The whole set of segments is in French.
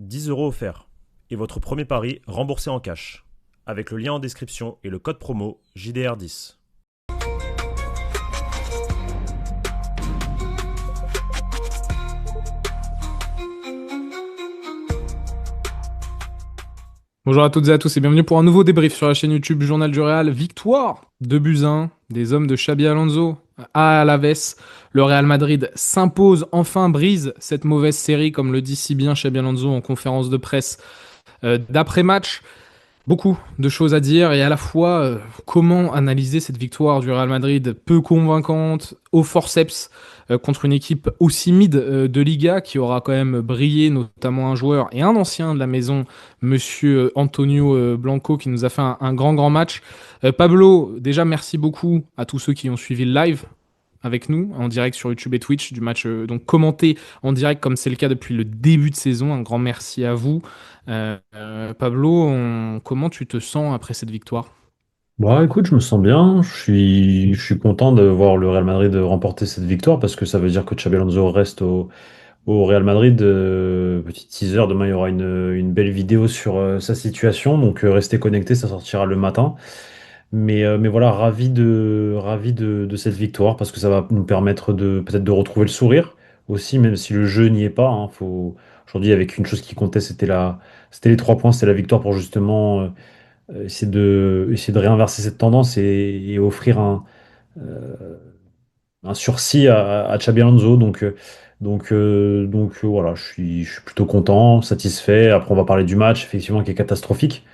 10 € offerts. Et votre premier pari remboursé en cash. Avec le lien en description et le code promo JDR10. Bonjour à toutes et à tous et bienvenue pour un nouveau débrief sur la chaîne YouTube Journal du Real. Victoire de Buzyn, des hommes de Xabi Alonso à Alaves. Le Real Madrid s'impose, enfin brise cette mauvaise série, comme le dit si bien Xabi Alonso en conférence de presse d'après-match. Beaucoup de choses à dire et à la fois comment analyser cette victoire du Real Madrid peu convaincante au forceps contre une équipe aussi mid de Liga qui aura quand même brillé, notamment un joueur et un ancien de la maison, monsieur Antonio Blanco, qui nous a fait un grand match. Pablo, déjà merci beaucoup à tous ceux qui ont suivi le live avec nous en direct sur YouTube et Twitch du match, donc commenté en direct comme c'est le cas depuis le début de saison. Un grand merci à vous. Pablo, comment tu te sens après cette victoire? Bon, écoute, je me sens bien. Je suis content de voir le Real Madrid remporter cette victoire parce que ça veut dire que Xabi Alonso reste au Real Madrid. Petit teaser, demain il y aura une belle vidéo sur sa situation, donc restez connectés, ça sortira le matin. Mais voilà, ravi de cette victoire parce que ça va nous permettre de peut-être de retrouver le sourire aussi, même si le jeu n'y est pas. Aujourd'hui, avec une chose qui comptait, c'était les 3 points, c'était la victoire pour justement essayer de réinverser cette tendance et offrir un sursis à Xabi Alonso. Voilà, je suis plutôt content, satisfait. Après, on va parler du match, effectivement, qui est catastrophique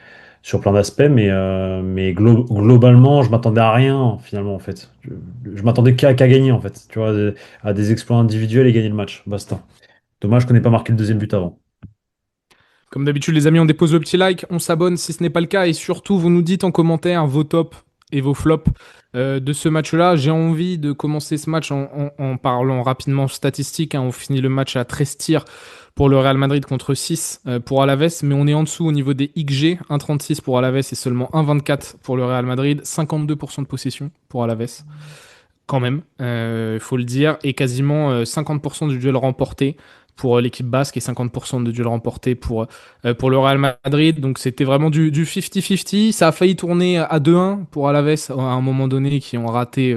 sur plein d'aspects, mais globalement, je m'attendais à rien, finalement, en fait. Je m'attendais qu'à gagner, en fait. Tu vois, à des exploits individuels et gagner le match. Basta. Dommage qu'on n'ait pas marqué le deuxième but avant. Comme d'habitude, les amis, on dépose le petit like, on s'abonne si ce n'est pas le cas, et surtout, vous nous dites en commentaire vos tops et vos flops de ce match-là. J'ai envie de commencer ce match en parlant rapidement statistiques, hein. On finit le match à 13 tirs pour le Real Madrid contre 6 pour Alaves, mais on est en dessous au niveau des XG, 1,36 pour Alaves et seulement 1,24 pour le Real Madrid, 52% de possession pour Alaves, quand même, il faut le dire, et quasiment 50% du duel remporté pour l'équipe basque et 50% de duels remportés pour le Real Madrid. Donc c'était vraiment du 50-50. Ça a failli tourner à 2-1 pour Alaves à un moment donné, qui ont raté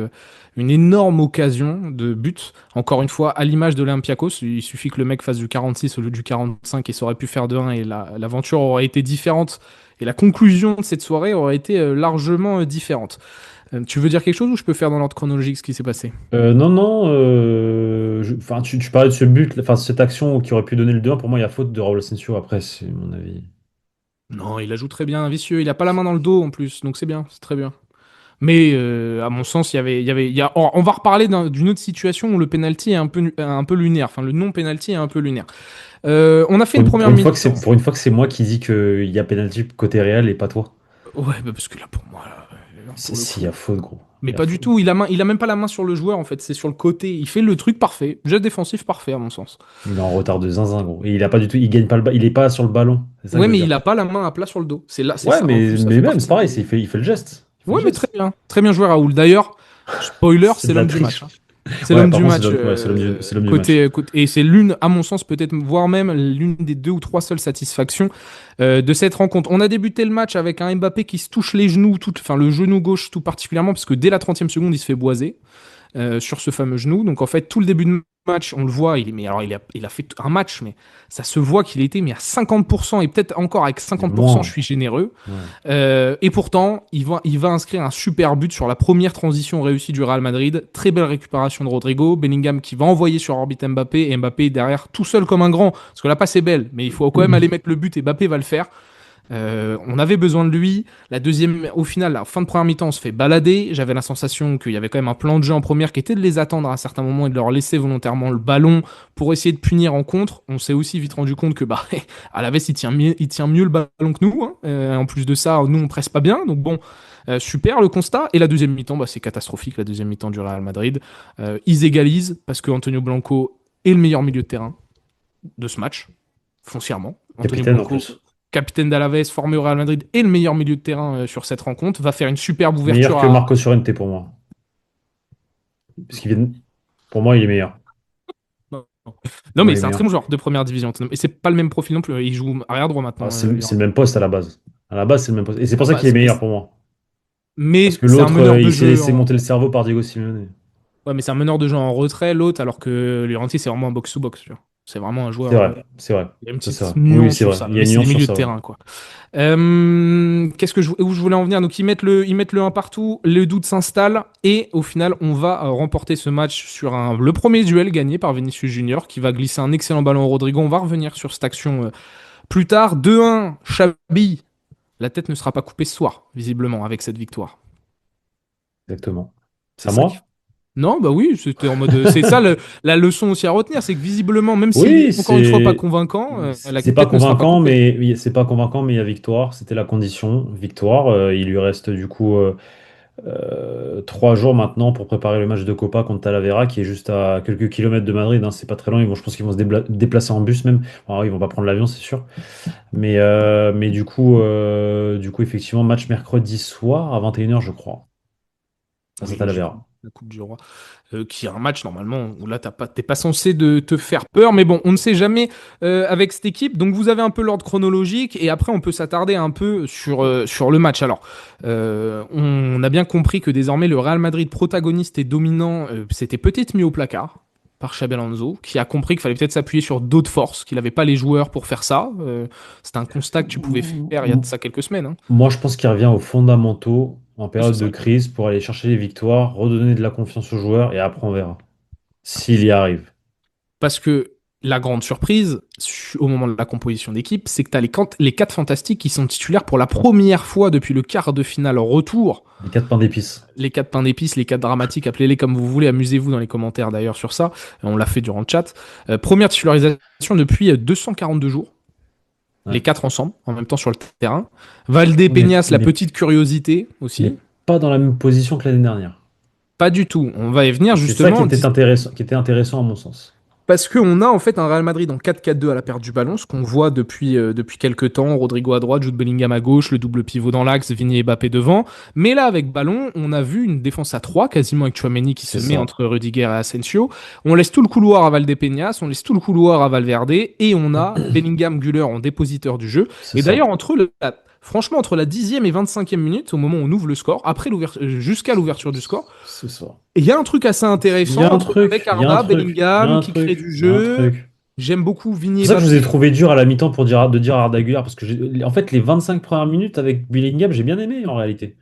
une énorme occasion de but. Encore une fois, à l'image de l'Olympiakos, il suffit que le mec fasse du 46 au lieu du 45 et ça aurait pu faire 2-1 et l'aventure aurait été différente. Et la conclusion de cette soirée aurait été largement différente. Tu veux dire quelque chose ou je peux faire dans l'ordre chronologique ce qui s'est passé? Non, non, enfin, tu parlais de ce but, enfin, cette action qui aurait pu donner le 2-1. Pour moi, il y a faute de Raúl Asensio après, c'est mon avis. Non, il la joue très bien, vicieux. Il a pas la main dans le dos en plus, donc c'est bien, c'est très bien. Mais à mon sens, on va reparler d'une autre situation où le penalty est un peu lunaire. Enfin, le non-penalty est un peu lunaire. On a fait Pour une une, première pour une fois que mi-temps. c'est moi qui dis qu'il y a pénalty côté Real et pas toi. Ouais, bah parce que là, pour moi, là, pour le S'il y coup. a faute, gros. Il Mais y a pas du faute. tout. Il a même pas la main sur le joueur, en fait. C'est sur le côté. Il fait le truc parfait. Geste défensif parfait, à mon sens. Il est en retard de zinzin, gros. Et il a pas du tout, il gagne pas il est pas sur le ballon. C'est ça que Ouais, je veux mais dire. il a pas la main à plat sur le dos. C'est là, c'est Ouais, ça. En plus, ça mais fait même, c'est partie pareil, des. il fait le geste. Il fait le Ouais, mais très geste. bien. Très bien joué, Raoul. D'ailleurs, spoiler, C'est c'est de la l'homme du match, triche. hein. C'est Ouais, l'homme par du contre, match. c'est l'homme du match. Et c'est l'une, à mon sens, peut-être, voire même l'une des deux ou trois seules satisfactions de cette rencontre. On a débuté le match avec un Mbappé qui se touche les genoux, enfin le genou gauche tout particulièrement, parce que dès la 30e seconde, il se fait boiser sur ce fameux genou. Donc en fait, tout le début de match, on le voit, il a fait un match, mais ça se voit qu'il était mais à 50%, et peut-être encore avec Mais 50%, je moins. suis généreux. Ouais. Et pourtant, il va inscrire un super but sur la première transition réussie du Real Madrid. Très belle récupération de Rodrigo. Bellingham qui va envoyer sur orbite Mbappé. Et Mbappé derrière, tout seul comme un grand. Parce que la passe est belle, mais il faut quand même aller mettre le but et Mbappé va le faire. On avait besoin de lui. La deuxième, au final, la fin de première mi-temps, on se fait balader. J'avais la sensation qu'il y avait quand même un plan de jeu en première qui était de les attendre à certains moments et de leur laisser volontairement le ballon pour essayer de punir en contre. On s'est aussi vite rendu compte que bah, Alaves, il tient mieux le ballon que nous, hein. En plus de ça, nous, on presse pas bien. Donc bon, super le constat. Et la deuxième mi-temps, bah, c'est catastrophique, la deuxième mi-temps du Real Madrid. Ils égalisent parce que Antonio Blanco est le meilleur milieu de terrain de ce match, foncièrement. Antonio Capitaine en Blanco, plus. capitaine d'Alaves, formé au Real Madrid, et le meilleur milieu de terrain sur cette rencontre, va faire une superbe Meilleur ouverture que à. Marco Llorente pour moi. Parce Non, qu'il vient... Pour moi, il est meilleur. non, Non, mais Ouais, c'est un mais très bon joueur de première division. Et c'est pas le même profil non plus. Il joue arrière droit ah, maintenant. c'est le même poste à la base. À la base, c'est le même poste. Et c'est pour Ah ça bah, qu'il est meilleur pour moi. Parce mais que c'est un l'autre, meneur de il s'est jeu laissé en... monter le cerveau par Diego Simeone. Ouais, mais c'est un meneur de jeu en retrait, l'autre, alors que Llorente, c'est vraiment un box-to-box, tu vois. C'est vraiment un C'est joueur. vrai, c'est vrai. Il y a une Ça, c'est petite vrai. Oui, nuance c'est sur vrai. ça. Il y a Mais une c'est des nuance sur milieux de ça, ouais. terrain, quoi. Où je voulais en venir? Donc, ils mettent le un partout, le doute s'installe, et au final, on va remporter ce match sur le premier duel gagné par Vinicius Junior, qui va glisser un excellent ballon au Rodrigo. On va revenir sur cette action plus tard. 2-1, Xabi. La tête ne sera pas coupée ce soir, visiblement, avec cette victoire. Exactement. C'est C'est à ça qui... moi? Non, bah oui, c'était en mode. C'est ça la leçon aussi à retenir, c'est que visiblement, même s'il est Oui, encore une fois pas convaincant, la c'est pas tête ne sera pas convaincant, coupée. mais oui, c'est pas convaincant, mais il y a victoire. C'était la condition. Victoire. Il lui reste du coup 3 jours maintenant pour préparer le match de Copa contre Talavera, qui est juste à quelques kilomètres de Madrid, hein. C'est pas très loin. Je pense qu'ils vont se déplacer en bus même. Alors, ils vont pas prendre l'avion, c'est sûr. Mais du coup, effectivement, match mercredi soir à 21h, je crois, face à Oui, logiquement. Talavera. La Coupe du Roi. Qui est un match normalement où là t'es pas censé de te faire peur, mais bon, on ne sait jamais avec cette équipe. Donc vous avez un peu l'ordre chronologique et après on peut s'attarder un peu sur le match. Alors, on a bien compris que désormais le Real Madrid protagoniste et dominant s'était peut-être mis au placard par Xabi Alonso, qui a compris qu'il fallait peut-être s'appuyer sur d'autres forces, qu'il n'avait pas les joueurs pour faire ça. C'était un constat que tu pouvais faire il y a de ça quelques semaines, hein. Moi, je pense qu'il revient aux fondamentaux en Oui, c'est période de ça. crise pour aller chercher les victoires, redonner de la confiance aux joueurs et après on verra s'il y arrive. Parce que la grande surprise, au moment de la composition d'équipe, c'est que tu as les 4 fantastiques qui sont titulaires pour la première fois depuis le quart de finale retour. Les 4 pains d'épices. Les 4 pains d'épices, les 4 dramatiques, appelez-les comme vous voulez, amusez-vous dans les commentaires d'ailleurs sur ça. On l'a fait durant le chat. Première titularisation depuis 242 jours. Les Ouais. 4 ensemble, en même temps sur le terrain. Valdé Mais, Peñas, la mais, petite curiosité mais aussi. pas dans la même position que l'année dernière. Pas du tout. On va y venir Et c'est ça justement. qui était intéressant à mon sens. Parce qu'on a en fait un Real Madrid en 4-4-2 à la perte du ballon, ce qu'on voit depuis quelques temps. Rodrigo à droite, Jude Bellingham à gauche, le double pivot dans l'axe, Vini et Mbappé devant. Mais là, avec ballon, on a vu une défense à 3, quasiment avec Chouameni qui se C'est met ça. entre Rudiger et Asensio. On laisse tout le couloir à Valdépenias, on laisse tout le couloir à Valverde, et on a Bellingham, Güler en dépositeur du jeu. C'est Et ça. d'ailleurs, franchement, entre la 10e et 25e minute, au moment où on ouvre le score, jusqu'à l'ouverture du score, C'est ça. et il y a un truc assez Il y a intéressant un avec truc, il y a un Arda, truc, il y a Bellingham un qui crée truc, du il y a un jeu. truc. J'aime beaucoup C'est Vini pour et ça que je vous ai Mbappé. trouvé dur à la mi-temps de dire à Arda Güler, parce que en fait, les 25 premières minutes avec Bellingham, j'ai bien aimé en réalité.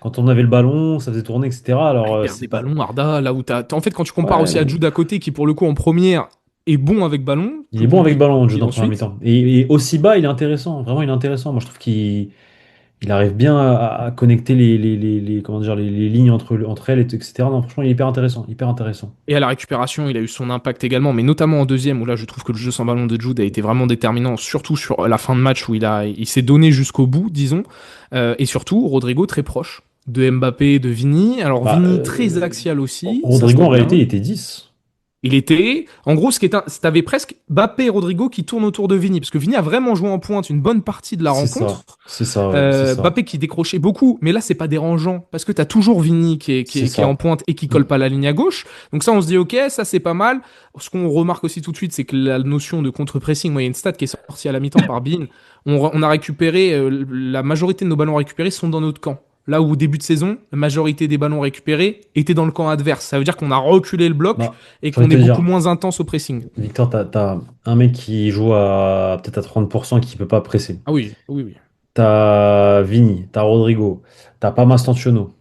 Quand on avait le ballon, ça faisait tourner, etc. Ah, Alors, il perd c'est des pas. ballons, Arda, là où en fait, quand tu compares Ouais, aussi à Jude à côté, qui pour le coup en première est bon avec ballon, il est plus bon avec ballon, Jude, compliqué en première ensuite. mi-temps. Et aussi bas, il est intéressant. Vraiment, il est intéressant. Moi, je trouve qu'il arrive bien à connecter comment dire, les lignes entre elles, etc. Non, franchement, il est hyper intéressant. Hyper intéressant. Et à la récupération, il a eu son impact également, mais notamment en deuxième, où là, je trouve que le jeu sans ballon de Jude a été vraiment déterminant, surtout sur la fin de match où il s'est donné jusqu'au bout, disons. Et surtout, Rodrigo très proche de Mbappé et de Vini. Alors, Bah, Vini très axial aussi, ça se Rodrigo, en voit réalité, il bien. était 10. Il était, en gros, t'avais presque Mbappé et Rodrigo qui tournent autour de Vini, parce que Vini a vraiment joué en pointe une bonne partie de la C'est rencontre. ça. C'est ça, ouais. C'est ça. Mbappé qui décrochait beaucoup, mais là c'est pas dérangeant parce que t'as toujours Vini C'est qui est en ça. pointe et qui Mm. colle pas la ligne à gauche. Donc ça on se dit ok, ça c'est pas mal. Ce qu'on remarque aussi tout de suite, c'est que la notion de contre-pressing, moi il y a une stat qui est sortie à la mi-temps par Bean. On a récupéré la majorité de nos ballons récupérés sont dans notre camp. Là où au début de saison, la majorité des ballons récupérés étaient dans le camp adverse. Ça veut dire qu'on a reculé le bloc Bah, et j'ai envie qu'on de est te beaucoup dire, moins intense au pressing. Victor, t'as un mec qui joue à peut-être à 30% qui peut pas presser. Ah oui, oui, oui. T'as Vini, t'as Rodrigo, t'as pas Mastantuono.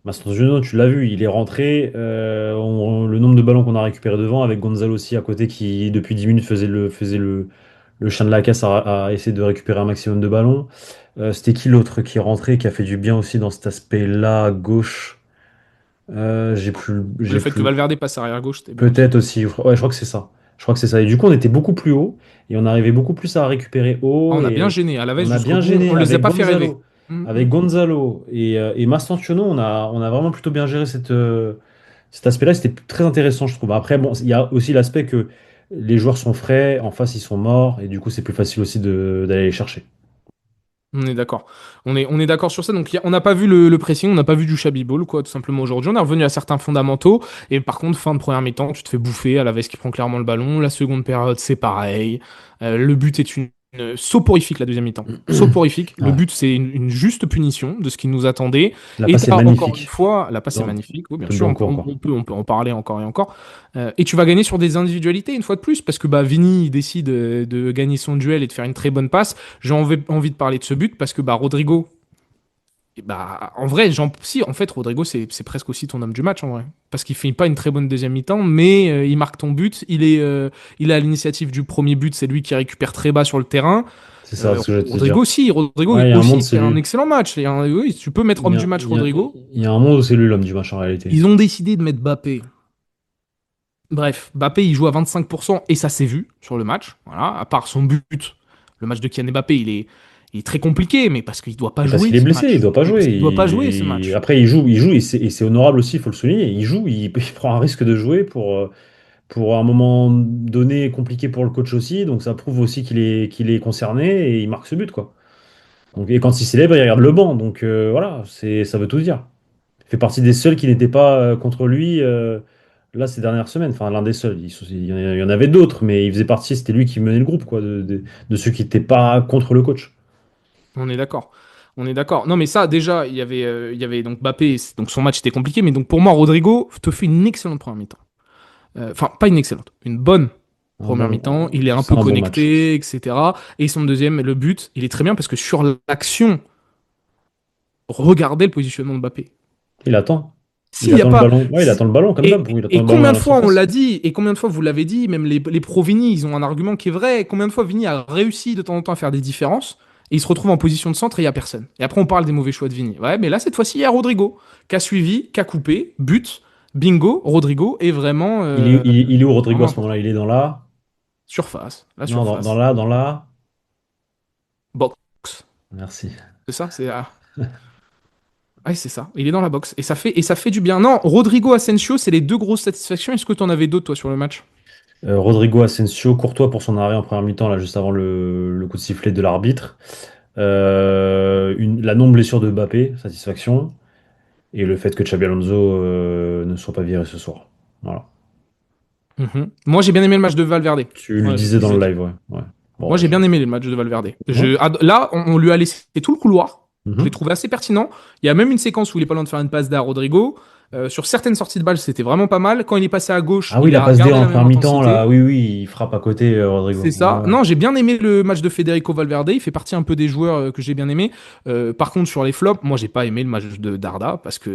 Mastantuono, tu l'as vu, il est rentré. Le nombre de ballons qu'on a récupéré devant, avec Gonzalo aussi à côté qui, depuis 10 minutes, faisait le chien de la casse à essayer de récupérer un maximum de ballons. C'était qui l'autre qui est rentré, qui a fait du bien aussi dans cet aspect-là, à gauche? Le J'ai fait que plus. Valverde passe arrière gauche, c'était bien aussi. Peut-être aussi. Ouais, je crois que c'est ça. Je crois que c'est ça. Et du coup, on était beaucoup plus haut et on arrivait beaucoup plus à récupérer Ah, haut on a bien et gêné. À la on veste a jusqu'au bien bout, on gêné les a pas fait rêver. Avec Gonzalo et Mastantuono, on a vraiment plutôt bien géré cet aspect-là. C'était très intéressant, je trouve. Après, bon, il y a aussi l'aspect que les joueurs sont frais, en face, ils sont morts et du coup, c'est plus facile aussi d'aller les chercher. On est d'accord. On est d'accord sur ça. Donc, on n'a pas vu le pressing, on n'a pas vu du shabby ball, quoi, tout simplement aujourd'hui. On est revenu à certains fondamentaux. Et par contre, fin de première mi-temps, tu te fais bouffer à la veste qui prend clairement le ballon. La seconde période, c'est pareil. Le but est une soporifique, la deuxième mi-temps. Soporifique. Le Ouais. but, c'est une juste punition de ce qui nous attendait. La Et passe est t'as encore une magnifique. fois, la passe est Dans, magnifique. Oui, bien peu de sûr, on, Bancourt, on- quoi. on peut en parler encore et encore. Et tu vas gagner sur des individualités, une fois de plus, parce que bah, Vini, il décide de gagner son duel et de faire une très bonne passe. J'ai envie de parler de ce but parce que bah, Rodrigo, bah, en vrai, si, en fait, Rodrigo, c'est presque aussi ton homme du match, en vrai. Parce qu'il fait pas une très bonne deuxième mi-temps, mais il marque ton but. Il est à l'initiative du premier but, c'est lui qui récupère très bas sur le terrain. C'est ça ce que je vais te dire. Rodrigo Ouais, il y a un monde, aussi c'est fait un lui. excellent match. Oui, tu peux mettre Il homme y du a, match il y a- Rodrigo. il y a un monde où c'est lui l'homme du match en réalité. Ils ont décidé de mettre Mbappé. Bref, Mbappé, il joue à 25% et ça s'est vu sur le match. Voilà, à part son but. Le match de Kylian Mbappé, il est très compliqué, mais parce qu'il doit pas Et parce jouer qu'il est ce blessé, il match. doit pas Mais parce jouer. qu'il doit pas jouer ce match. Après, il joue et c'est honorable aussi, il faut le souligner. Il joue, il prend un risque de jouer pour un moment donné compliqué pour le coach aussi. Donc ça prouve aussi qu'il est concerné et il marque ce but, quoi. Donc, et quand il célèbre, il regarde le banc. Donc voilà, ça veut tout dire. Il fait partie des seuls qui n'étaient pas contre lui là ces dernières semaines. Enfin, l'un des seuls. Il y en avait d'autres, mais il faisait partie, c'était lui qui menait le groupe, quoi, de ceux qui n'étaient pas contre le coach. On est d'accord. On est d'accord. Non, mais ça, déjà, il y avait donc Mbappé, donc son match était compliqué, mais donc pour moi, Rodrigo te fait une excellente première mi-temps. Enfin, pas une excellente, une bonne première mi-temps. Il est un C'est peu un bon match. connecté, etc. Et son deuxième, le but, il est très bien parce que sur l'action, regardez le positionnement de Mbappé. Il attend. Il S'il n'y a attend le pas. ballon. Ouais, il attend le ballon comme d'hab. Il attend Et le ballon dans combien de la fois on surface. l'a dit, et combien de fois vous l'avez dit, même les pros Vini, ils ont un argument qui est vrai. Combien de fois Vini a réussi de temps en temps à faire des différences, et il se retrouve en position de centre et il n'y a personne. Et après, on parle des mauvais choix de Vini. Ouais, mais là, cette fois-ci, il y a Rodrigo, qui a suivi, qui a coupé, but, bingo, Rodrigo est vraiment, Il est où Rodrigo vraiment à ce moment-là? important. Il est dans la. Surface, la Non, surface. dans la. Box. Merci. C'est ça, c'est. Ouais, c'est ça. Il est dans la box. Et ça fait du bien. Non, Rodrigo Asensio, c'est les deux grosses satisfactions. Est-ce que tu en avais d'autres, toi, sur le match? Rodrigo Asensio, Courtois pour son arrêt en première mi-temps, là, juste avant le coup de sifflet de l'arbitre. La non-blessure de Mbappé, satisfaction. Et le fait que Xabi Alonso ne soit pas viré ce soir. Voilà. Mhm. Moi, j'ai bien aimé le match de Valverde. Tu le Ouais, je disais dans disais. le live, ouais. Ouais. Moi, Bon, j'ai bien aimé le match de Valverde. ouais. Là, on lui a laissé tout le couloir. Je l'ai Mhm. trouvé assez pertinent. Il y a même une séquence où il est pas loin de faire une passe d'à Rodrigo. Sur certaines sorties de balle, c'était vraiment pas mal. Quand il est passé à gauche, Ah oui, il la a passe D gardé en la même première mi-temps, là, intensité. oui, oui, il frappe à côté, Rodrigo. C'est ça. Ouais. Non, j'ai bien aimé le match de Federico Valverde. Il fait partie un peu des joueurs que j'ai bien aimé. Par contre, sur les flops, moi, j'ai pas aimé le match de Darda parce que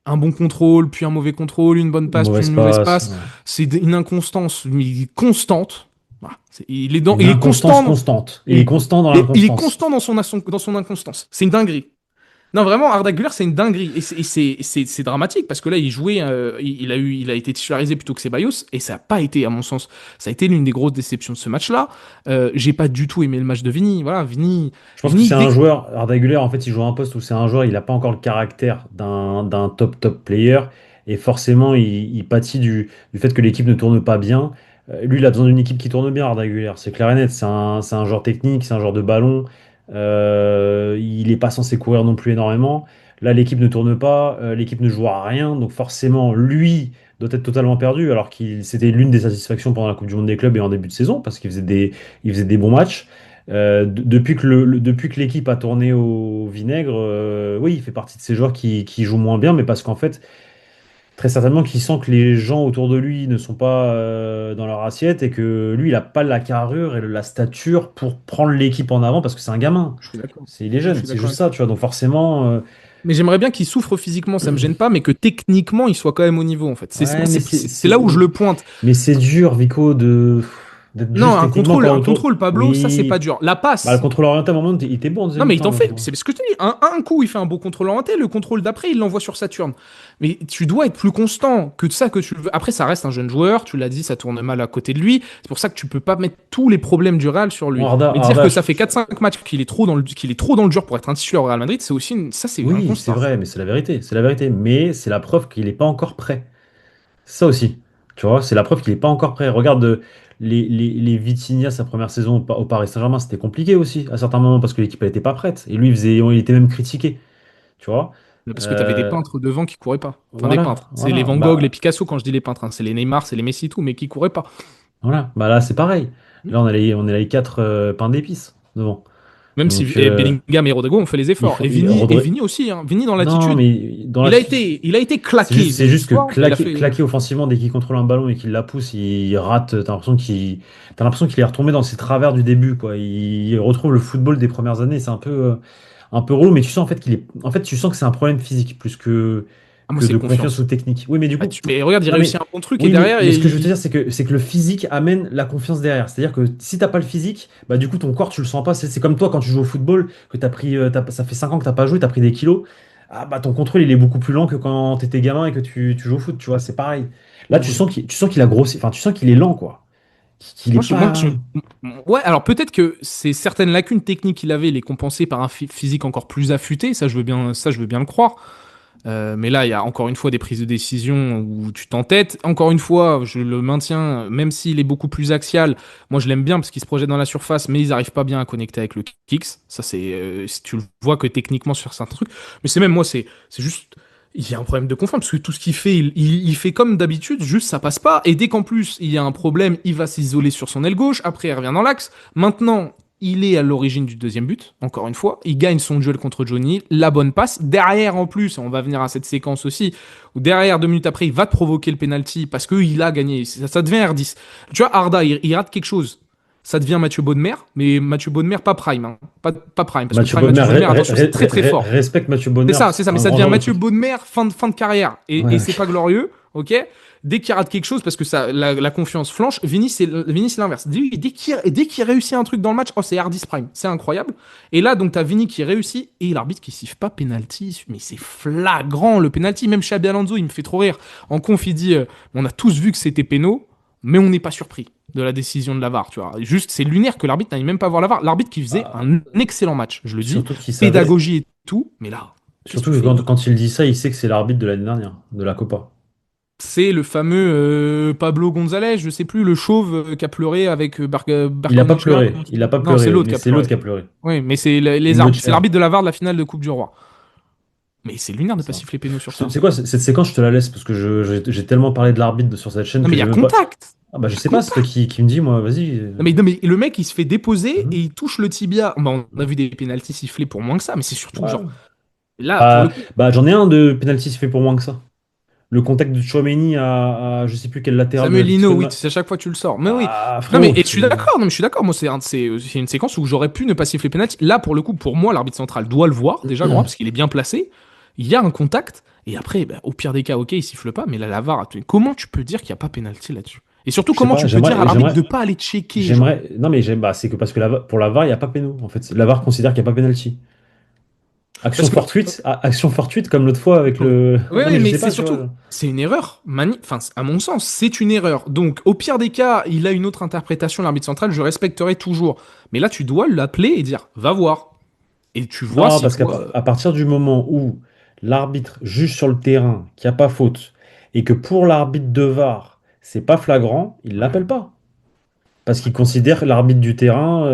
un bon contrôle, puis un mauvais contrôle, une bonne passe, puis Mauvaise une mauvaise passe. passe. Ouais. C'est une inconstance mais constante. Voilà. Une Il est inconstance constant. constante. Et il est Il, constant dans il est l'inconstance. constant dans son inconstance. C'est une dinguerie. Non, vraiment, Arda Güler, c'est une dinguerie. Et c'est dramatique parce que là, il jouait, il a été titularisé plutôt que Ceballos et ça n'a pas été, à mon sens, ça a été l'une des grosses déceptions de ce match-là. J'ai pas du tout aimé le match de Vini. Voilà, Vini, Je pense que Vini c'est un joueur, Arda Güler, en fait, il joue à un poste où c'est un joueur, il n'a pas encore le caractère d'un top player. Et forcément, il pâtit du fait que l'équipe ne tourne pas bien. Lui, il a besoin d'une équipe qui tourne bien, Arda Güler. C'est clair et net. C'est un joueur technique, c'est un joueur de ballon. Il n'est pas censé courir non plus énormément. Là, l'équipe ne tourne pas, l'équipe ne joue à rien. Donc forcément, lui doit être totalement perdu, alors qu'il c'était l'une des satisfactions pendant la Coupe du Monde des clubs et en début de saison, parce qu'il faisait des bons matchs. Depuis que l'équipe a tourné au vinaigre, oui, il fait partie de ces joueurs qui jouent moins bien, mais parce qu'en fait, très certainement qu'il sent que les gens autour de lui ne sont pas dans leur assiette et que lui, il n'a pas la carrure et la stature pour prendre l'équipe en avant parce que c'est un gamin. je suis d'accord. Il est Je jeune, suis c'est d'accord juste avec ça, toi. tu vois. Donc forcément, Mais j'aimerais bien qu'il souffre physiquement, ça me gêne pas, mais que techniquement, il soit quand même au niveau, en fait. ouais, mais C'est là où je le pointe. mais c'est dur, Vico, d'être Non, juste techniquement quand un autour. contrôle, Pablo, ça, c'est pas Oui, dur. La bah, le passe. contrôle orienté à un moment, il était bon en deuxième Non, mais il mi-temps, t'en moi, je fait. trouve. C'est ce que je te dis. Un coup, il fait un beau contrôle orienté. Le contrôle d'après, il l'envoie sur Saturne. Mais tu dois être plus constant que ça que tu le veux. Après, ça reste un jeune joueur. Tu l'as dit, ça tourne mal à côté de lui. C'est pour ça que tu peux pas mettre tous les problèmes du Real sur Bon, lui. Arda, Mais dire Arda, que ça fait 4-5 matchs qu'il est trop dans le dur pour être un titulaire au Real Madrid, c'est aussi ça, c'est un oui, c'est constat. vrai, mais c'est la vérité. C'est la vérité. Mais c'est la preuve qu'il n'est pas encore prêt. C'est ça aussi. Tu vois, c'est la preuve qu'il n'est pas encore prêt. Regarde les Vitinha, sa première saison au Paris Saint-Germain, c'était compliqué aussi à certains moments parce que l'équipe n'était pas prête. Et lui, il était même critiqué. Tu vois. Parce que tu avais des Euh, peintres devant qui couraient pas. Enfin, des voilà, peintres. C'est les voilà. Van Gogh, les Picasso quand je dis les peintres, hein. C'est les Neymar, c'est les Messi, tout, mais qui couraient pas. Voilà. Bah là, c'est pareil. Hmm. Là, on est les quatre pains d'épices devant. Même si Donc, Bellingham et Rodrigo ont fait les il efforts. faut. Et Vini aussi, hein. Vini dans Non, l'attitude. mais dans Il a l'attitude. été claqué C'est juste ce que soir, mais il a fait. claquer offensivement dès qu'il contrôle un ballon et qu'il la pousse, il rate. T'as l'impression qu'il est retombé dans ses travers du début, quoi. Il retrouve le football des premières années. C'est un peu relou, mais tu sens en fait en fait, tu sens que c'est un problème physique plus Ah, moi, que c'est de confiance ou confiance. technique. Oui, mais du Ah, coup, mais regarde, il non, mais réussit un bon truc et oui, derrière, mais ce que je veux te dire, c'est que le physique amène la confiance derrière. C'est-à-dire que si t'as pas le physique, bah du coup ton corps tu le sens pas. C'est comme toi quand tu joues au football, que t'as pris, ça fait 5 ans que t'as pas joué, t'as pris des kilos. Ah bah ton contrôle il est beaucoup plus lent que quand t'étais gamin et que tu joues au foot, tu vois, c'est pareil. Là Ouais. tu sens qu'il a grossi, enfin tu sens qu'il est lent quoi. Qu'il est pas. Ouais, alors peut-être que ces certaines lacunes techniques qu'il avait, les compenser par un physique encore plus affûté, ça, je veux bien le croire. Mais là, il y a encore une fois des prises de décision où tu t'entêtes. Encore une fois, je le maintiens, même s'il est beaucoup plus axial, moi je l'aime bien parce qu'il se projette dans la surface, mais ils n'arrivent pas bien à connecter avec le kicks. Ça, si tu le vois que techniquement sur certains trucs. Mais c'est même moi, c'est juste. Il y a un problème de confiance parce que tout ce qu'il fait, il fait comme d'habitude, juste ça passe pas. Et dès qu'en plus il y a un problème, il va s'isoler sur son aile gauche. Après, il revient dans l'axe. Maintenant, il est à l'origine du deuxième but, encore une fois. Il gagne son duel contre Johnny, la bonne passe. Derrière, en plus, on va venir à cette séquence aussi, où derrière, 2 minutes après, il va te provoquer le penalty parce qu'il a gagné. Ça devient R10. Tu vois, Arda, il rate quelque chose. Ça devient Mathieu Baudemer, mais Mathieu Baudemer, pas prime. Hein. Pas prime, parce que Mathieu prime Bonnemer, Mathieu Baudemer, attention, c'est très très fort. respecte Mathieu Bonnemer, C'est ça, c'est mais un ça grand devient joueur de Mathieu foot. Baudemer, fin de carrière. Et Ouais, c'est pas glorieux, ok. Dès qu'il rate quelque chose, parce que la confiance flanche, Vini, c'est l'inverse. Dès qu'il réussit un truc dans le match, oh, c'est Hardis Prime. C'est incroyable. Et là, donc, t'as Vini qui réussit et l'arbitre qui siffle pas penalty. Mais c'est flagrant, le penalty. Même Xabi Alonso, il me fait trop rire. En conf, il dit on a tous vu que c'était péno, mais on n'est pas surpris de la décision de la VAR. Tu vois. Juste, c'est lunaire que l'arbitre n'aille même pas voir la VAR. L'arbitre qui faisait Ah, un excellent match, je le dis. surtout qu'il savait. Pédagogie et tout. Mais là, qu'est-ce que Surtout tu que fais? quand il dit ça, il sait que c'est l'arbitre de l'année dernière, de la Copa. C'est le fameux Pablo González, je sais plus, le chauve qui a pleuré avec Il a pas Barcomuchea. pleuré, il a pas Non, c'est pleuré, l'autre mais qui a c'est l'autre pleuré. qui a pleuré. Oui, mais c'est c'est Mocher. l'arbitre de la VAR de la finale de Coupe du Roi. Mais c'est lunaire de pas Ça. siffler péno sur ça. C'est quoi, cette séquence, je te la laisse parce que j'ai tellement parlé de l'arbitre sur cette chaîne Non, que mais il y j'ai a même pas. contact. Ah bah Il je y a sais pas, c'est toi contact. qui me dis, moi, vas-y. Non, mais le mec, il se fait déposer Mhm. et il touche le tibia. Bon, on a vu des pénaltys sifflés pour moins que ça, mais c'est surtout Ouais. genre. Là, pour le Bah, coup, bah, j'en ai un de penalty fait pour moins que ça. Le contact de Chouameni à je sais plus quel latéral de Samuel Lino, l'Atlético de oui, Ma- c'est à chaque fois que tu le sors. Mais oui. Ah Non, mais frérot, et je suis d'accord. Non, mais je suis d'accord. Moi, c'est une séquence où j'aurais pu ne pas siffler penalty. Là, pour le coup, pour moi, l'arbitre central doit le voir déjà, grand, parce qu'il est bien placé. Il y a un contact. Et après, bah, au pire des cas, ok, il siffle pas. Mais là, la VAR, comment tu peux dire qu'il n'y a pas penalty là-dessus? Et surtout, je sais comment pas, tu peux dire à l'arbitre de pas aller checker, genre. non mais bah, c'est que parce que pour la VAR, il n'y a pas péno. En fait, la VAR considère qu'il n'y a pas penalty. Parce que Action fortuite comme l'autre fois avec oui, le. oui, Non mais je mais sais c'est pas, tu surtout, vois. c'est une erreur. Enfin, à mon sens, c'est une erreur. Donc, au pire des cas, il a une autre interprétation, l'arbitre central, je respecterai toujours. Mais là, tu dois l'appeler et dire, va voir. Et tu vois Non, s'il parce doit. à partir du moment où l'arbitre juge sur le terrain qu'il n'y a pas faute et que pour l'arbitre de VAR, c'est pas flagrant, il l'appelle pas. Parce qu'il considère l'arbitre du terrain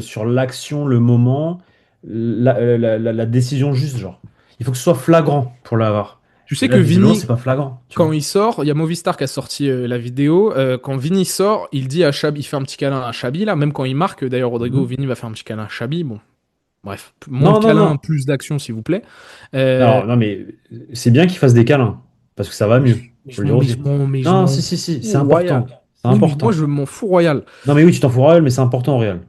sur l'action, le moment, la décision juste, genre. Il faut que ce soit flagrant pour la VAR. Tu Et sais là, que visiblement, c'est Vini, pas flagrant, tu quand vois. il sort, il y a Movistar qui a sorti la vidéo. Quand Vini sort, il dit à Chabi, il fait un petit câlin à Chabi, là, même quand il marque. D'ailleurs, Rodrigo, Mhm. Vini va faire un petit câlin à Chabi. Bon, bref, moins de Non, non, non. câlins, plus d'action, s'il vous plaît. Euh, Alors, non, mais c'est bien qu'il fasse des câlins, parce que ça va mais, mieux. Faut le dire aussi. je Non, m'en si, si, si, c'est fous royal. important. C'est Oui, mais moi, important. je m'en fous royal. Non, mais oui, tu t'en fous, Real, mais c'est important, au Real.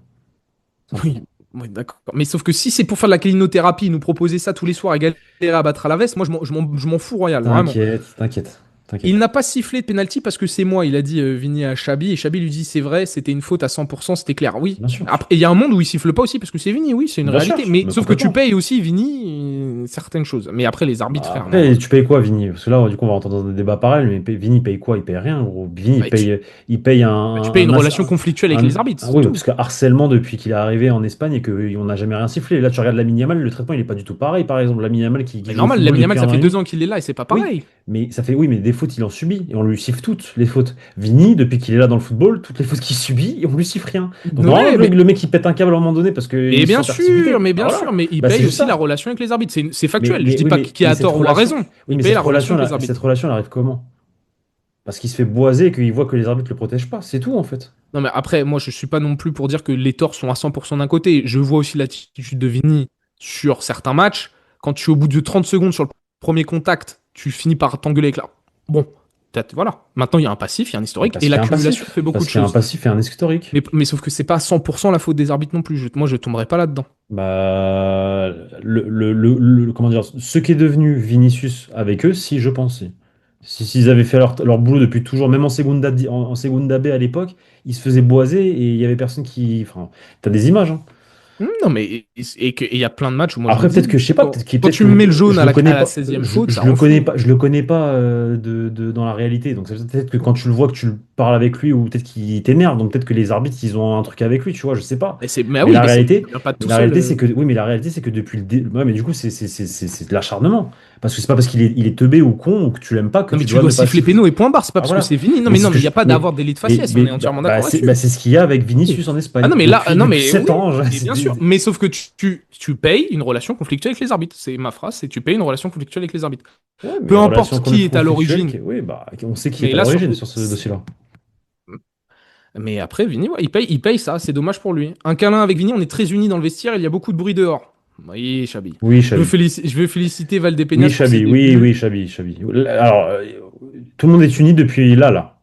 C'est Oui, important. oui, d'accord. Mais sauf que si c'est pour faire de la calinothérapie, nous proposer ça tous les soirs et galérer à battre à la veste, moi, je m'en fous royal, vraiment. T'inquiète, Il t'inquiète. n'a pas sifflé de penalty parce que c'est moi, il a dit Vini à Chabi, et Chabi lui dit c'est vrai, c'était une faute à 100%, c'était clair. Oui. Bien sûr. Après, il y a un monde où il siffle pas aussi parce que c'est Vini, oui, c'est une Bien sûr, réalité. Mais mais sauf que tu complètement. payes aussi Vini certaines choses. Mais après, les arbitres, Bah, frère, non. après, tu payes quoi, Vini? Parce que là, du coup, on va rentrer dans un débat pareil, mais Vini paye quoi? Il paye rien, gros. Vini, Bah, il paye tu payes une relation conflictuelle avec les arbitres, ah c'est oui, tout. parce que harcèlement depuis qu'il est arrivé en Espagne et qu'on n'a jamais rien sifflé. Là, tu regardes Lamine Yamal, le traitement, il est pas du tout pareil, par exemple. Lamine Yamal qui Mais joue au normal, football Lamine Yamal, depuis ça un an fait et deux demi. ans qu'il est là et c'est pas Oui, pareil. Mais ça fait, oui, mais des fautes, il en subit. Et on lui siffle toutes, les fautes. Vini, depuis qu'il est là dans le football, toutes les fautes qu'il subit, on lui siffle rien. Donc, normalement, Ouais, le mec, il pète un câble à un moment donné parce qu'il se sent persécuté. mais Ah, bien voilà. sûr, mais il Bah, c'est paye juste aussi la ça. relation avec les arbitres. C'est factuel. Je dis Oui, pas qui a cette tort ou a relation, raison. oui, Il mais paye la relation avec les cette arbitres. relation, elle arrive comment? Parce qu'il se fait boiser et qu'il voit que les arbitres le protègent pas. C'est tout, en fait. Non, mais après, moi, je suis pas non plus pour dire que les torts sont à 100% d'un côté. Je vois aussi l'attitude de Vini sur certains matchs. Quand tu es au bout de 30 secondes sur le premier contact, tu finis par t'engueuler avec là. Bon, peut-être, voilà. Maintenant, il y a un passif, il y a un Bah, historique, parce et qu'il y a un l'accumulation passif. fait beaucoup Parce de qu'il y a un choses. passif et un historique. Mais sauf que c'est pas 100% la faute des arbitres non plus. Moi, je tomberai pas là-dedans. Bah, comment dire, ce qui est devenu Vinicius avec eux, si je pense. S'ils avaient fait leur boulot depuis toujours, même en Segunda B à l'époque, ils se faisaient boiser et il y avait personne qui. Enfin, t'as des images, hein. Non, mais et il y a plein de matchs où moi je me Après, peut-être dis, que je sais pas, peut-être quand peut-être tu que me mets le jaune je le à connais la pas, 16e faute, ça rend fou. je le connais pas dans la réalité. Donc, peut-être que quand tu le vois, que tu le parles avec lui, ou peut-être qu'il t'énerve, donc peut-être que les arbitres, ils ont un truc avec lui, tu vois, je sais pas. Mais ah Mais oui, la mais ça réalité, vient pas mais tout la seul. réalité, c'est que, oui, mais la réalité, c'est que depuis ouais, mais du coup, c'est de l'acharnement. Parce que c'est pas parce il est teubé ou con ou que tu l'aimes pas que Non, mais tu tu dois dois ne pas siffler siffler. péno et point barre, c'est pas Ah, parce que voilà. c'est fini. Non, Mais mais c'est non, ce mais que il n'y a pas d'avoir mais, délit de faciès, on est entièrement d'accord bah, là-dessus. c'est ce qu'il y a avec Vinicius en Espagne. Ah non, mais là, non, Depuis mais 7 oui, ans. mais bien sûr. Mais sauf que tu payes une relation conflictuelle avec les arbitres. C'est ma phrase, c'est tu payes une relation conflictuelle avec les arbitres. Ouais, mais Peu relation importe qui est à conflictuelle, l'origine. oui, bah, on sait qui est Mais à là, l'origine sur ce dossier-là. mais après, Vini, ouais, il paye ça, c'est dommage pour lui. Un câlin avec Vini, on est très unis dans le vestiaire, il y a beaucoup de bruit dehors. Oui, Chabi. Oui, Chabi. Je veux féliciter Oui, Valdépéñas pour ses Chabi. Oui, débuts. oui, Chabi, Chabi. Alors, tout le monde est uni depuis là,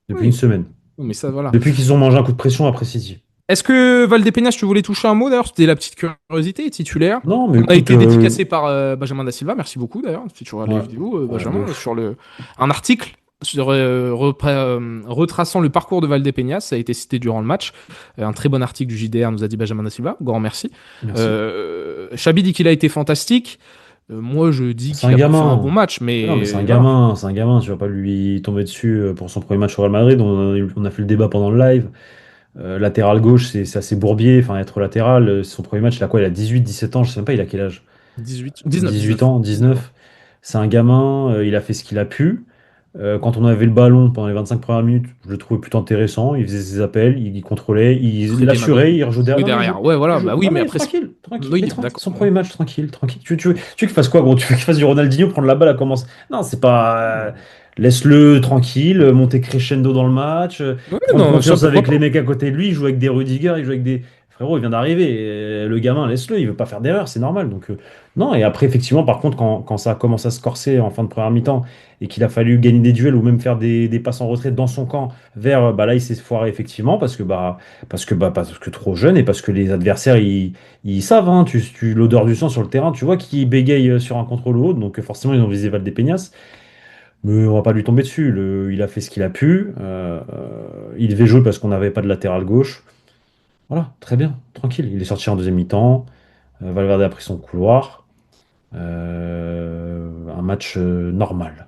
depuis une Oui, semaine. mais ça, voilà. Depuis qu'ils ont mangé un coup de pression après City. Est-ce que Valdépéñas, tu voulais toucher un mot d'ailleurs? C'était la petite curiosité titulaire. Non, mais On a écoute, été dédicacé par Benjamin Da Silva, merci beaucoup d'ailleurs. Si tu regardes les ouais, vidéos, ouais, de Benjamin, ouf. sur un article sur, retraçant le parcours de Valdépéñas, ça a été cité durant le match. Un très bon article du JDR nous a dit Benjamin Da Silva, grand merci. Merci. Chabi dit qu'il a été fantastique. Moi, je dis C'est qu'il un a pas fait un bon gamin. match, Mais non, mais mais voilà. c'est un gamin, tu vas pas lui tomber dessus pour son premier match au Real Madrid. On a fait le débat pendant le live. Latéral gauche, c'est assez bourbier, enfin être latéral, son premier match, il a quoi? Il a 18 17 ans, je sais même pas, il a quel âge? 18 19. ans, 19. C'est un gamin, il a fait ce qu'il a pu. Quand on avait le ballon pendant les 25 premières minutes, je le trouvais plutôt intéressant. Il faisait ses appels, il contrôlait, il Très bien abonné. assurait, il rejouait derrière. Oui, Non, mais derrière. Ouais, il voilà. joue. Bah oui, Non, mais mais après, tranquille, tranquille. Mais oui, tranquille. d'accord. Son premier match, tranquille, tranquille. Tu veux qu'il fasse quoi, gros? Tu veux qu'il fasse du Ronaldinho, prendre la balle à commencer? Non, c'est pas. Laisse-le tranquille, monter crescendo dans le match, Ouais, prendre non, ça, confiance pourquoi avec pas. les mecs à côté de lui, il joue avec des Rudiger, il joue avec des. Frérot, il vient d'arriver. Le gamin, laisse-le, il veut pas faire d'erreur, c'est normal. Donc, non, et après, effectivement, par contre, quand ça a commencé à se corser en fin de première mi-temps et qu'il a fallu gagner des duels ou même faire des passes en retrait dans son camp vers. Bah là, il s'est foiré, effectivement, parce que trop jeune et parce que les adversaires, ils savent, hein, l'odeur du sang sur le terrain, tu vois, qui bégaye sur un contrôle ou autre. Donc, forcément, ils ont visé Valdépéñas. Mais on va pas lui tomber dessus. Il a fait ce qu'il a pu. Il devait jouer parce qu'on n'avait pas de latéral gauche. Voilà, très bien, tranquille. Il est sorti en deuxième mi-temps. Valverde a pris son couloir. Un match normal.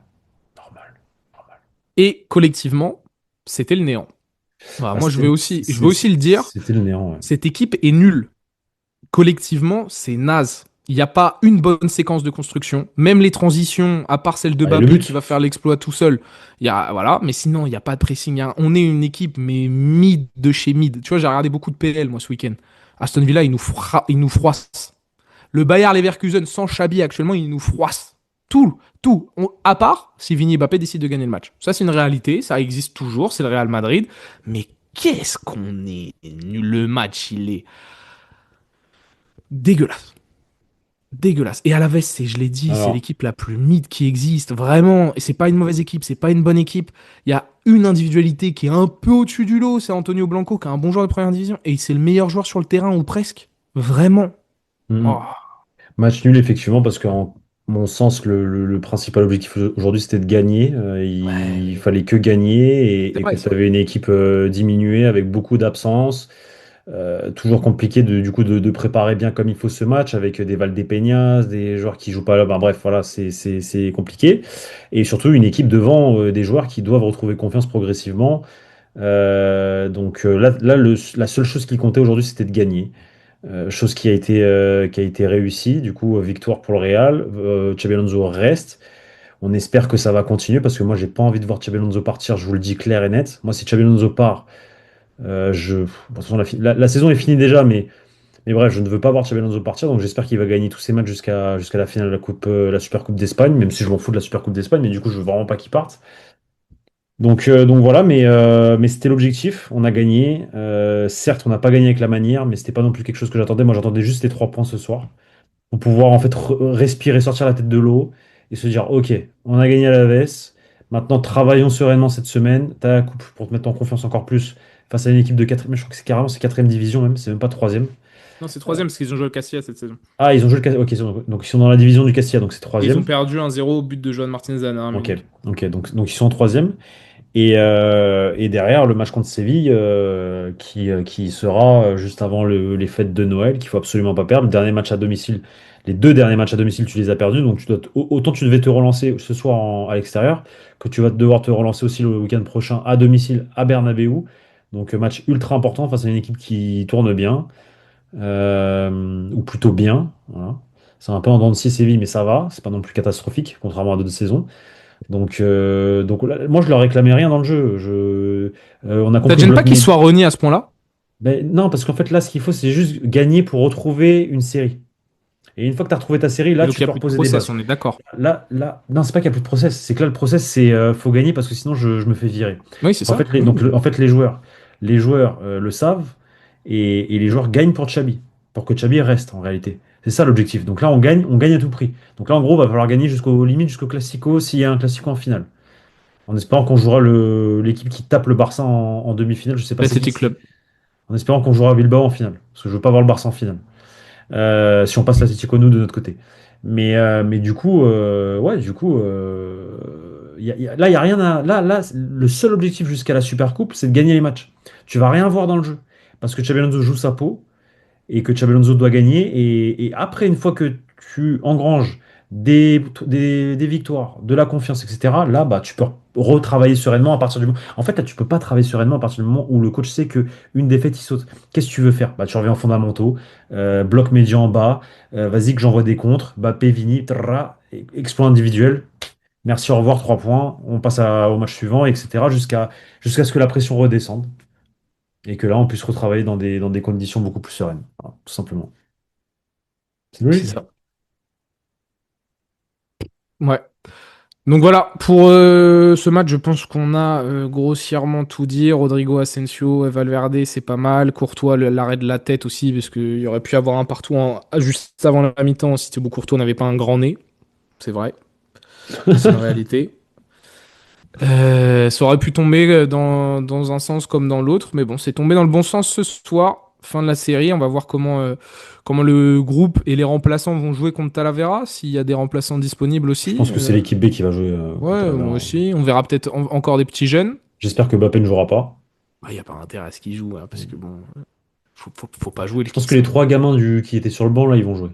Normal. Normal. Et collectivement, c'était le néant. Voilà, Bah, moi, je vais aussi le dire. c'était le néant. Ouais. Cette équipe est nulle. Collectivement, c'est naze. Il n'y a pas une bonne séquence de construction. Même les transitions, à part celle de Allez, le Mbappé qui but. va faire l'exploit tout seul, voilà. Mais sinon, il n'y a pas de pressing. On est une équipe, mais mid de chez mid. Tu vois, j'ai regardé beaucoup de PL, moi, ce week-end. Aston Villa, il nous froisse. Le Bayer Leverkusen sans Xabi, actuellement, il nous froisse. Tout. À part si Vini et Mbappé décident de gagner le match. Ça, c'est une réalité. Ça existe toujours. C'est le Real Madrid. Mais qu'est-ce qu'on est nul. Le match, il est dégueulasse. Dégueulasse. Et Alaves, je l'ai dit, c'est Alors, l'équipe la plus mid qui existe, vraiment. Et c'est pas une mauvaise équipe, c'est pas une bonne équipe. Il y a une individualité qui est un peu au-dessus du lot, c'est Antonio Blanco, qui est un bon joueur de première division. Et c'est le meilleur joueur sur le terrain, ou presque. Vraiment. mm, Oh. match nul, effectivement, parce qu'en mon sens, le principal objectif aujourd'hui, c'était de gagner. Il Ouais, fallait que gagner c'est et vrai, que c'est tu vrai. avais une équipe diminuée avec beaucoup d'absences. Toujours compliqué du coup de préparer bien comme il faut ce match avec des Valdépéñas, des joueurs qui jouent pas là. Ben, bref, voilà, c'est compliqué. Et surtout une équipe devant des joueurs qui doivent retrouver confiance progressivement. La seule chose qui comptait aujourd'hui, c'était de gagner. Chose qui a été réussie. Du coup, victoire pour le Real. Xabi Alonso reste. On espère que ça va continuer parce que moi, j'ai pas envie de voir Xabi Alonso partir, je vous le dis clair et net. Moi, si Xabi Alonso part, bon, de toute façon, la saison est finie déjà, mais bref, je ne veux pas voir Xabi Alonso partir, donc j'espère qu'il va gagner tous ses matchs jusqu'à la finale de la Super Coupe d'Espagne, même si je m'en fous de la Super Coupe d'Espagne, mais du coup, je veux vraiment pas qu'il parte. Donc voilà, mais c'était l'objectif. On a gagné. Certes, on n'a pas gagné avec la manière, mais c'était pas non plus quelque chose que j'attendais. Moi, j'attendais juste les 3 points ce soir pour pouvoir en fait respirer, sortir la tête de l'eau et se dire, ok, on a gagné à la veste. Maintenant, travaillons sereinement cette semaine. T'as la coupe pour te mettre en confiance encore plus face à une équipe de 4. Mais je crois que c'est quatrième division même. C'est même pas troisième. Non, c'est troisième parce qu'ils ont joué le Castilla cette saison. Ah, ils ont joué le Castilla. Ok, donc ils sont dans la division du Castilla, donc c'est Et ils troisième. ont perdu 1-0 au but de Joan Martinez à la dernière Ok, minute. ok, donc ils sont en troisième. Et derrière, le match contre Séville, qui sera juste avant les fêtes de Noël, qu'il faut absolument pas perdre. Le dernier match à domicile, les 2 derniers matchs à domicile, tu les as perdus. Donc autant tu devais te relancer ce soir à l'extérieur, que tu vas devoir te relancer aussi le week-end prochain à domicile à Bernabeu. Donc match ultra important face à une équipe qui tourne bien, ou plutôt bien. Voilà. C'est un peu en dents de scie Séville, mais ça va. C'est pas non plus catastrophique, contrairement à d'autres saisons. Donc là, moi, je leur réclamais rien dans le jeu. On a Ça te compris gêne bloc pas qu'ils mid. soient reniés à ce point-là? Ben, non, parce qu'en fait, là, ce qu'il faut, c'est juste gagner pour retrouver une série. Et une fois que tu as retrouvé ta série, Et là, donc il tu n'y a peux plus de reposer des process, bases. on est d'accord. Non, c'est pas qu'il n'y a plus de process. C'est que là, le process, c'est faut gagner parce que sinon, je me fais virer. Oui, c'est En ça. fait, en fait, les joueurs le savent et les joueurs gagnent pour Xabi, pour que Xabi reste en réalité. C'est ça l'objectif. Donc là, on gagne à tout prix. Donc là, en gros, va falloir gagner jusqu'au limite, jusqu'au Classico, s'il y a un Classico en finale. En espérant qu'on jouera l'équipe qui tape le Barça en demi-finale. Je sais pas c'est qui. L'Athletic Club. En espérant qu'on jouera Bilbao en finale. Parce que je veux pas voir le Barça en finale. Si on passe l'Atlético nous de notre côté. Mais du coup, ouais, du coup, là, il y a rien à. Là, le seul objectif jusqu'à la Super Coupe, c'est de gagner les matchs. Tu vas rien voir dans le jeu. Parce que Xabi Alonso joue sa peau et que Xabi Alonso doit gagner. Et après, une fois que tu engranges des victoires, de la confiance, etc., là, bah, tu peux retravailler sereinement à partir du moment. En fait, là, tu peux pas travailler sereinement à partir du moment où le coach sait que une défaite, il saute. Qu'est-ce que tu veux faire? Bah, tu reviens en fondamentaux, bloc médian en bas, vas-y que j'envoie des contres, Mbappé, Vini, exploit individuel. Merci, au revoir, 3 points. On passe au match suivant, etc. Jusqu'à ce que la pression redescende et que là, on puisse retravailler dans des conditions beaucoup plus sereines. Voilà, tout simplement. C'est C'est logique. ça. Ouais. Donc voilà, pour ce match, je pense qu'on a grossièrement tout dit. Rodrigo Asensio, Valverde, c'est pas mal. Courtois, l'arrêt de la tête aussi, parce qu'il y aurait pu avoir un partout juste avant la mi-temps si Thibaut Courtois n'avait pas un grand nez. C'est vrai, c'est une réalité. Ça aurait pu tomber dans un sens comme dans l'autre, mais bon, c'est tombé dans le bon sens ce soir. Fin de la série, on va voir comment le groupe et les remplaçants vont jouer contre Talavera, s'il y a des remplaçants disponibles Je aussi. pense que c'est l'équipe B qui va jouer contre Ouais, moi Talavera. aussi. On verra peut-être encore des petits jeunes. J'espère que Mbappé ne jouera pas. Il n'y a pas intérêt à ce qu'ils jouent, hein, parce que bon, faut pas jouer le Je pense que les kiss. 3 gamins qui étaient sur le banc, là, ils vont jouer.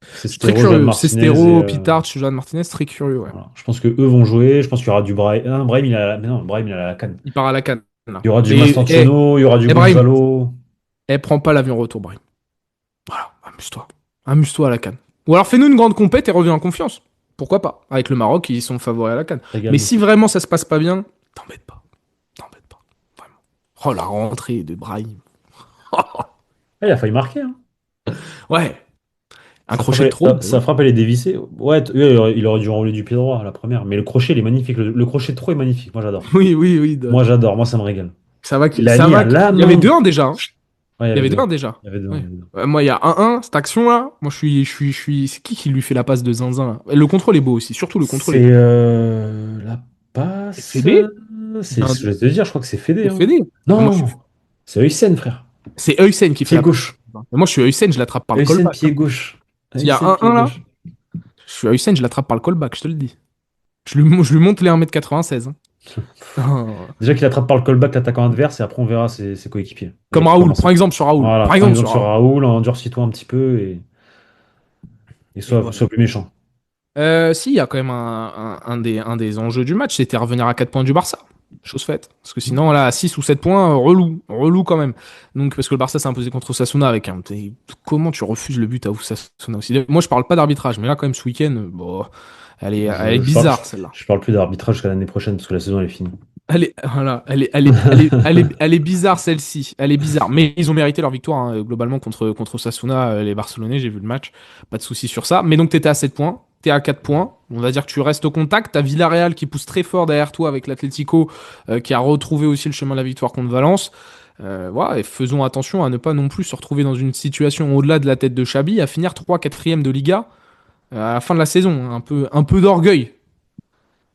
C'est Je suis très Stero, Joan curieux. Martinez Cestero, Pitard, Joan Martinez, très curieux, ouais. voilà. Je pense que eux vont jouer. Je pense qu'il y aura du Brahim. Ah, Brahim, mais non, Brahim, il a la canne. Il part à la canne, là. Il y aura du Mais, Mastantuono, il y aura du Brahim, Gonzalo. prends pas l'avion retour, Brahim. Voilà, amuse-toi. Amuse-toi à la canne. Ou alors fais-nous une grande compète et reviens en confiance. Pourquoi pas? Avec le Maroc, ils sont favoris à la canne. Mais Régale-nous. si vraiment ça se passe pas bien, t'embête pas. T'embête pas. Vraiment. Oh, la rentrée de Brahim. Ah, il a failli marquer, hein. Ouais. Un Sa frappe, crochet de elle, trop, sa- bah sa oui. frappe, elle est dévissée. Ouais, il aurait dû enrouler du pied droit à la première. Mais le crochet, il est magnifique. Le crochet de trop est magnifique. Moi, j'adore. Oui, oui, oui. Moi, j'adore. Moi, ça me régale. Ça va, Il a ça mis va. à la Il y avait main. 2-1 déjà, hein. Ouais, il y Il y avait avait deux. 2-1 déjà. Il y avait deux. Il Ouais. y avait deux. Moi, il y a 1-1, cette action-là. Moi, je suis. C'est qui lui fait la passe de zinzin, là? Le contrôle est beau aussi. Surtout le contrôle est C'est beau. la C'est passe. Fédé? C'est ce que je vais te dire. Je crois que c'est Fédé, C'est hein. Fédé. Moi, Non, c'est Huysen, frère. c'est Huysen qui fait Pied la passe. gauche. Moi, je suis Huysen, je l'attrape par le Huysen, callback, pied hein. gauche. S'il y a Huysen, pied 1-1 là, gauche. je suis Huysen, je l'attrape par le callback, je te le dis. Je lui monte les 1m96, hein. Déjà qu'il attrape par le callback l'attaquant adverse et après on verra ses coéquipiers. Comme Avec Raoul, comment prends ça. exemple sur Raoul. Voilà, Par prends exemple exemple sur sur Raoul. Raoul, endurcis-toi un petit peu et Et sois, voilà. sois plus méchant. Si, il y a quand même un des enjeux du match, c'était revenir à 4 points du Barça. chose faite. Parce que sinon, là, à 6 ou 7 points, relou quand même. Donc, parce que le Barça s'est imposé contre Osasuna avec un. Comment tu refuses le but à Osasuna aussi? Moi, je parle pas d'arbitrage, mais là, quand même, ce week-end, bon, elle est Je parle, bizarre, celle-là. je parle plus d'arbitrage jusqu'à l'année prochaine parce que la saison elle est finie. Voilà, elle est bizarre celle-ci. Elle est bizarre. Mais ils ont mérité leur victoire, hein, globalement, contre Osasuna, les Barcelonais. J'ai vu le match. Pas de souci sur ça. Mais donc, t'étais à 7 points. T'es à 4 points. On va dire que tu restes au contact. T'as Villarreal qui pousse très fort derrière toi avec l'Atlético, qui a retrouvé aussi le chemin de la victoire contre Valence. Voilà, et faisons attention à ne pas non plus se retrouver dans une situation au-delà de la tête de Xabi, à finir 3 4e de Liga à la fin de la saison. Un peu d'orgueil.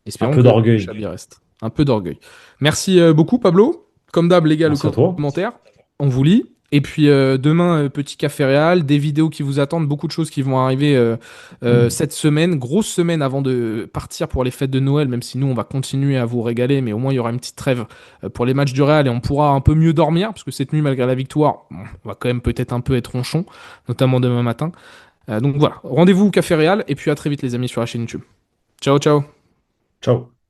Un Espérons peu que d'orgueil. Xabi reste. Un peu d'orgueil. Merci beaucoup, Pablo. Comme d'hab, les gars, le Merci à toi. commentaire, on vous lit. Et puis demain, petit café réal, des vidéos qui vous attendent, beaucoup de choses qui vont arriver cette semaine. Grosse semaine avant de partir pour les fêtes de Noël, même si nous, on va continuer à vous régaler, mais au moins, il y aura une petite trêve pour les matchs du Real et on pourra un peu mieux dormir, parce que cette nuit, malgré la victoire, bon, on va quand même peut-être un peu être ronchon, notamment demain matin. Donc voilà, rendez-vous au café réal et puis à très vite, les amis, sur la chaîne YouTube. Ciao, ciao. Ciao.